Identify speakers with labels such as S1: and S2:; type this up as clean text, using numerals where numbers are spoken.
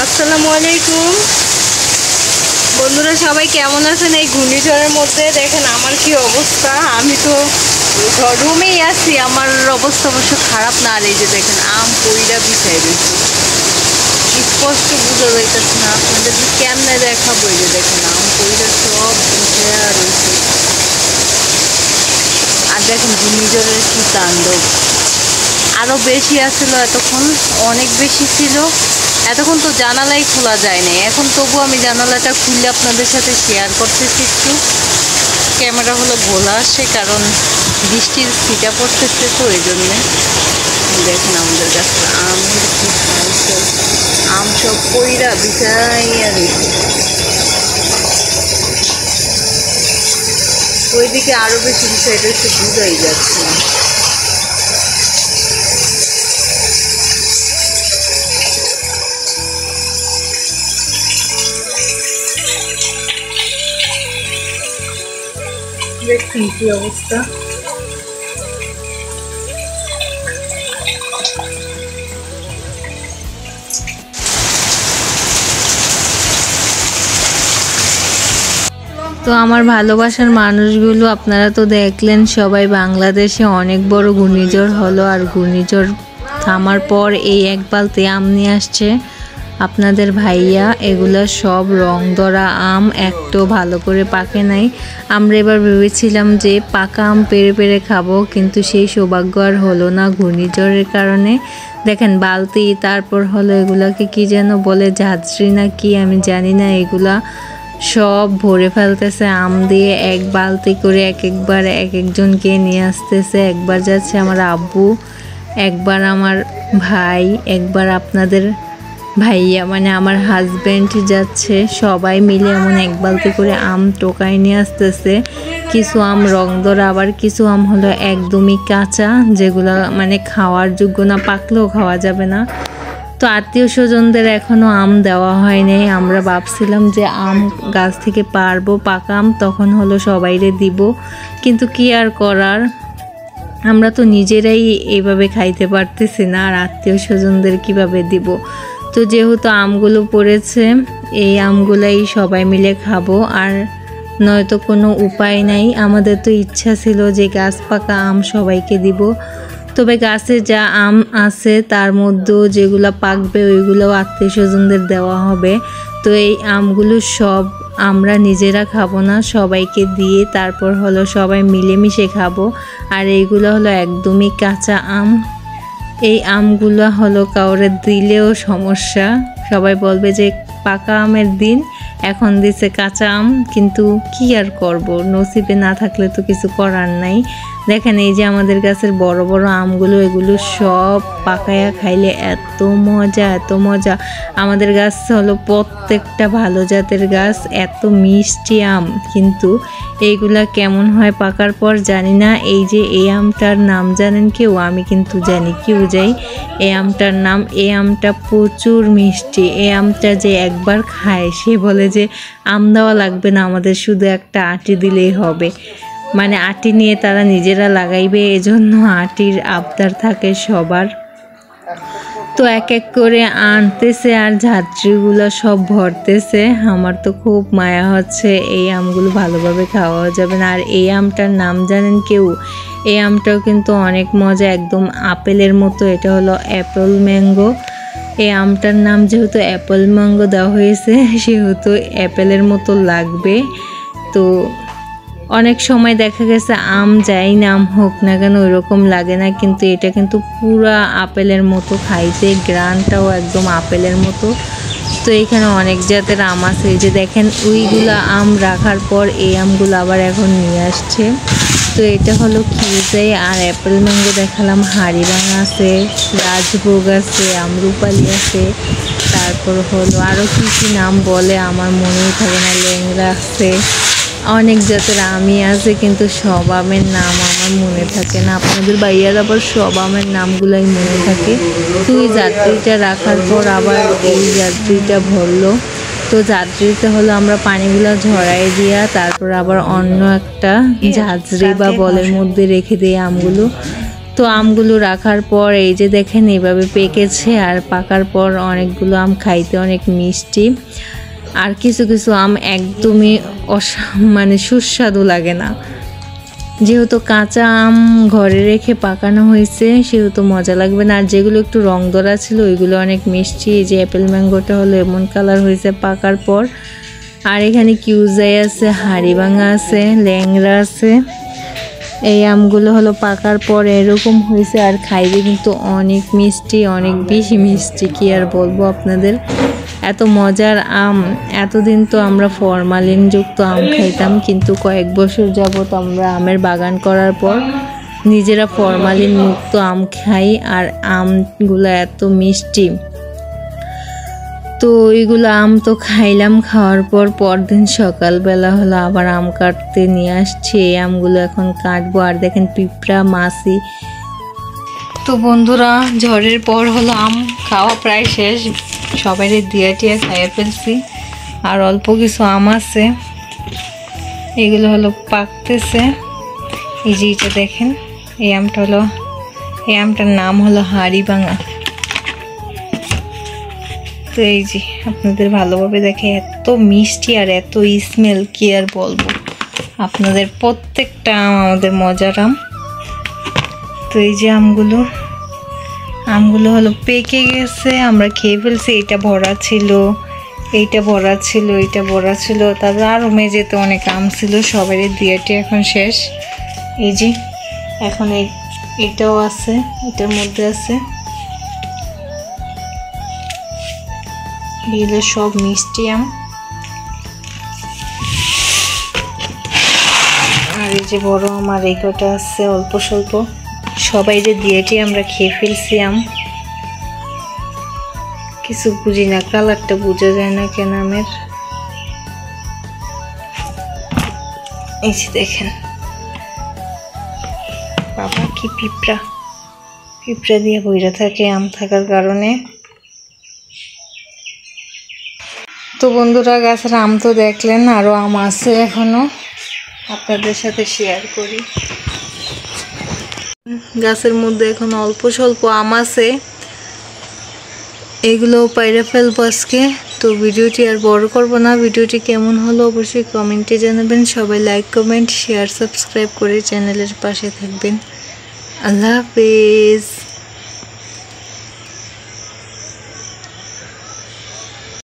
S1: আসসালামু আলাইকুম বন্ধুরা, সবাই কেমন আছেন? এই ঘূর্ণিঝড়ের মধ্যে দেখেন আমার কি অবস্থা। আমি তো রুমেই আছি, আমার অবস্থা অবশ্য খারাপ না। আর এই যে দেখেন আম পইরা বিছাই রয়েছে, স্পষ্ট বোঝা যাইতেছে না। আপনাদের কেমনে দেখাবো? এই যে দেখেন আম পইরা সব বিছায়া রয়েছে। আর দেখেন ঘূর্ণিঝড়ের কি তাণ্ডব, আরও বেশি আসছিল এতক্ষণ, অনেক বেশি ছিল। এতক্ষণ তো জানালাই খোলা যায় না, এখন তবু আমি জানালাটা খুলে আপনাদের সাথে শেয়ার করতেছি। একটু ক্যামেরা হলো ভোলা আসে, কারণ বৃষ্টির ছিটা পড়তেছে, তো এই জন্যে। দেখেন আমাদের কাছে আমের কি হালচাল, আম সব পইরা বিছাইয়া রয়েছে। ওইদিকে আরও বেশি বিষয় রয়েছে, বুঝাই যাচ্ছে না। দেখুন কি অবস্থা। তো আমার ভালোবাসার মানুষগুলো, আপনারা তো দেখলেন সবাই বাংলাদেশে অনেক বড় ঘূর্ণিঝড় হলো। আর ঘূর্ণিঝড় থামার পর এই এক বালতি আম নিয়ে আসছে আপনাদের ভাইয়া। এগুলো সব রং ধরা আম, একটু ভালো করে পাকে নাই। আমরা এবার ভেবেছিলাম যে পাকা আম পেড়ে পেড়ে খাবো, কিন্তু সেই সৌভাগ্য আর হলো না ঘূর্ণিঝড়ের কারণে। দেখেন বালতি, তারপর হলো এগুলাকে কি যেন বলে, ঝাঁঝরি না কি আমি জানি না, এগুলা সব ভরে ফেলতেছে আম দিয়ে। এক বালতি করে একবার এক একজনকে নিয়ে আসতেছে। একবার যাচ্ছে আমার আব্বু, একবার আমার ভাই, একবার আপনাদের ভাইয়া মানে আমার হাজব্যান্ড যাচ্ছে। সবাই মিলে এমন এক বালতি করে আম টোকাই নিয়ে আসতেছে। কিছু আম রং ধরা, আবার কিছু আম হলো একদমই কাঁচা, যেগুলো মানে খাওয়ার যোগ্য না, পাকলেও খাওয়া যাবে না। তো আত্মীয় স্বজনদের এখনও আম দেওয়া হয় নাই। আমরা ভাবছিলাম যে আম গাছ থেকে পারবো পাকা আম, তখন হলো সবাইরে দিব, কিন্তু কি আর করার, আমরা তো নিজেরাই এইভাবে খাইতে পারতেছি না, আর আত্মীয় স্বজনদের কীভাবে দিব। তো যেহেতু আমগুলো পড়েছে, এই আমগুলাই সবাই মিলে খাবো, আর নয়তো কোনো উপায় নাই। আমাদের তো ইচ্ছা ছিল যে গাছ পাকা আম সবাইকে দিব, তবে গাছে যা আম আছে তার মধ্যেও যেগুলো পাকবে ওইগুলোও আত্মীয় স্বজনদের দেওয়া হবে। তো এই আমগুলো সব আমরা নিজেরা খাবো না, সবাইকে দিয়ে তারপর হলো সবাই মিলেমিশে খাবো। আর এইগুলো হলো একদমই কাঁচা আম। এই আমগুলো হলো কাউরে দিলেও সমস্যা, সবাই বলবে যে পাকা আমের দিন, এখন দিছে কাঁচা আম। কিন্তু কি আর করব, নসিবে না থাকলে তো কিছু করার নাই। দেখেন এই যে আমাদের গাছের বড় বড় আমগুলো, এগুলো সব পাকায়া খাইলে এত মজা, এত মজা। আমাদের গাছ হলো প্রত্যেকটা ভালো জাতের গাছ, এত মিষ্টি আম, কিন্তু এইগুলা কেমন হয় পাকার পর জানি না। এই যে এই আমটার নাম জানেন কেউ? আমি কিন্তু জানি, কেউ যাই এই আমটার নাম। এই আমটা প্রচুর মিষ্টি। এই আমটা যে একবার খায় সে বলে যে আম দেওয়া লাগবে না, আমাদের শুধু একটা আটি দিলেই হবে। মানে আটি নিয়ে তারা নিজেরা লাগাইবে, এজন্য আটির আবদার থাকে সবার। তো এক এক করে আনতেছে আর ঝাঁঝরিগুলো সব ভরতেছে। আমার তো খুব মায়া হচ্ছে, এই আমগুলো ভালোভাবে খাওয়া যাবে না। আর এই আমটার নাম জানেন কেউ? এই আমটাও কিন্তু অনেক মজা, একদম আপেলের মতো। এটা হলো অ্যাপল ম্যাঙ্গো। এই আমটার নাম যেহেতু অ্যাপল ম্যাঙ্গো দেওয়া হয়েছে, সেহেতু অ্যাপেলের মতো লাগবে। তো অনেক সময় দেখা গেছে আম যাই নাম হোক না কেন ওইরকম লাগে না, কিন্তু এটা কিন্তু পুরা আপেলের মতো খাইতে, গ্রানটাও একদম আপেলের মতো। তো এখানে অনেক জাতের আম আছে, এই যে দেখেন ওইগুলা আম রাখার পর এই আমগুলো আবার এখন নিয়ে আসছে। তো এটা হলো খিরজাই। আর অ্যাপেল ম্যাঙ্গো দেখালাম, হাড়িভাঙা আছে, রাজভোগ আছে, আমরুপালি আছে, তারপর হলো আরও কী কী নাম বলে আমার মনেই থাকে না, ল্যাংড়া আছে, অনেক জাতের আমই আছে, কিন্তু সব আমের নাম আমার মনে থাকে না। আপনাদের ভাইয়ার আবার সব আমের নামগুলাই মনে থাকে। তো এই যাত্রীটা রাখার পর আবার এই যাত্রীটা ভরলো। তো যাত্রীতে হলো আমরা পানিগুলো ঝরাই দিয়া তারপর আবার অন্য একটা ঝাঁঝরি বা বলের মধ্যে রেখে দিই আমগুলো। তো আমগুলো রাখার পর এই যে দেখেন এইভাবে পেকেছে, আর পাকার পর অনেকগুলো আম খাইতে অনেক মিষ্টি, আর কিছু কিছু আম একদমই মানে সুস্বাদু লাগে না। যেহেতু কাঁচা আম ঘরে রেখে পাকানো হয়েছে সেহেতু মজা লাগবে না, আর যেগুলো একটু রং ধরা ছিল ওইগুলো অনেক মিষ্টি। এই যে অ্যাপেল ম্যাঙ্গোটা হলো এমন কালার হয়েছে পাকার পর। আর এখানে কিউজাই আছে, হাড়িভাঙা আছে, ল্যাংড়া আছে। এই আমগুলো হলো পাকার পর এরকম হয়েছে, আর খাইতে কিন্তু অনেক মিষ্টি, অনেক বেশি মিষ্টি, কি আর বলবো আপনাদের। এত মজার আম। এতদিন তো আমরা ফরমালিনযুক্ত আম খাইতাম, কিন্তু কয়েক বছর যাবত আমরা আমের বাগান করার পর নিজেরা ফরমালিন মুক্ত আম খাই, আর আমগুলো এত মিষ্টি। তো এইগুলো আম তো খাইলাম, খাওয়ার পর পরদিন সকালবেলা হলো আবার আম কাটতে নিয়ে আসছি। এই আমগুলো এখন কাটবো। আর দেখেন পিঁপড়া, মাছি। তো বন্ধুরা, ঝড়ের পর হলো আম খাওয়া প্রায় শেষ, সবাই দিয়া টিয়া খাইয়ে ফেলছি, আর অল্প কিছু আম আছে, এগুলো হলো পাকতেছে। এই যে এটা দেখেন, এই আমটার নাম হলো হাড়িভাঙা। তো এই যে আপনাদের ভালোভাবে দেখে, এত মিষ্টি আর এত স্মেল, কি আর বলবো আপনাদের। প্রত্যেকটা আম আমাদের মজার আম। তো এই যে আমগুলো হলো পেকে গেছে, আমরা খেয়ে ফেলছি। এইটা ভরা ছিল, এইটা ভরা ছিল, এইটা ভরা ছিল, তারপর আরও মেঝেতে অনেক আম ছিল, সবাই দিয়েটি এখন শেষ। এই যে এখন এটাও আছে, এটার মধ্যে আছে। এগুলো সব মিষ্টি আম। আর এই যে বড় আম, আর এই কটা আছে অল্প স্বল্প, সবাই দিয়েটি আমরা খেয়ে ফেলছি আম। কিছু বুঝি না, কালারটা বোঝা যায় না কেন আমের। এই যে দেখেন, বাবা কি পিঁপড়া দিয়ে বইরা থাকে আম থাকার কারণে। তো বন্ধুরা, গাছের আম তো দেখলেন, আরও আম আছে এখনো, আপনাদের সাথে শেয়ার করি। গাছের মধ্যে এখন অল্প স্বল্প আম আছে, এগুলো পাইরে ফেলবো আজকে। তো ভিডিওটি আর বড় করব না। ভিডিওটি কেমন হলো অবশ্যই কমেন্টে জানাবেন। সবাই লাইক, কমেন্ট, শেয়ার, সাবস্ক্রাইব করে চ্যানেলের পাশে থাকবেন। আল্লাহ হাফেজ।